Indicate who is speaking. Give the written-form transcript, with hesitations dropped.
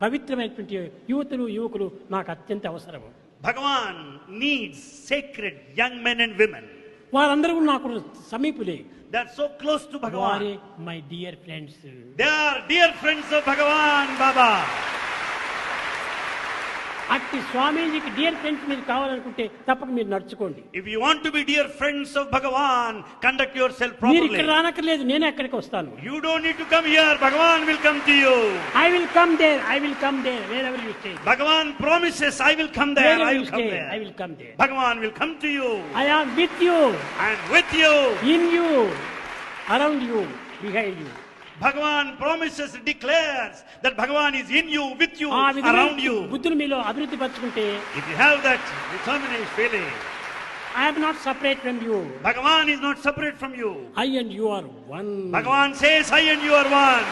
Speaker 1: పవిత్రమైనటువంటి యువతులు యువకులు నాకు అత్యంత అవసరము.
Speaker 2: Bhagavan needs sacred young men and women.
Speaker 1: వారందరూ నాకు సమీపులే.
Speaker 2: They are so close to
Speaker 1: వారే
Speaker 2: Bhagavan.
Speaker 1: My dear friends.
Speaker 2: They are dear friends of Bhagavan, Baba.
Speaker 1: అట్టి స్వామీజీకి డియర్ ఫ్రెండ్స్ మీరు కావాలనుకుంటే తప్పక మీరు నడుచుకోండి.
Speaker 2: If you want to be dear friends of Bhagavan, conduct yourself
Speaker 1: మీరు ఇక్కడ
Speaker 2: properly.
Speaker 1: రానక్కర్లేదు, నేనే అక్కడికి వస్తాను.
Speaker 2: You don't need to come here. Bhagavan will come to you.
Speaker 1: I will come there, I will come there, wherever you stay.
Speaker 2: Bhagavan promises, I will come there. I will come
Speaker 1: I
Speaker 2: there.
Speaker 1: Will come there.
Speaker 2: Bhagavan will come to you.
Speaker 1: I am with you,
Speaker 2: And with you.
Speaker 1: In you, around you, behind you.
Speaker 2: Bhagavan promises, declares that Bhagavan is in you, with you,
Speaker 1: ఆ
Speaker 2: around
Speaker 1: విధమైన
Speaker 2: you.
Speaker 1: బుద్ధులు మీలో అభివృద్ధి పరచుకుంటే
Speaker 2: If you have that determined feeling,
Speaker 1: I am not separate from you.
Speaker 2: Bhagavan is not separate from you.
Speaker 1: I and you are one.
Speaker 2: Bhagavan says, I and you are one.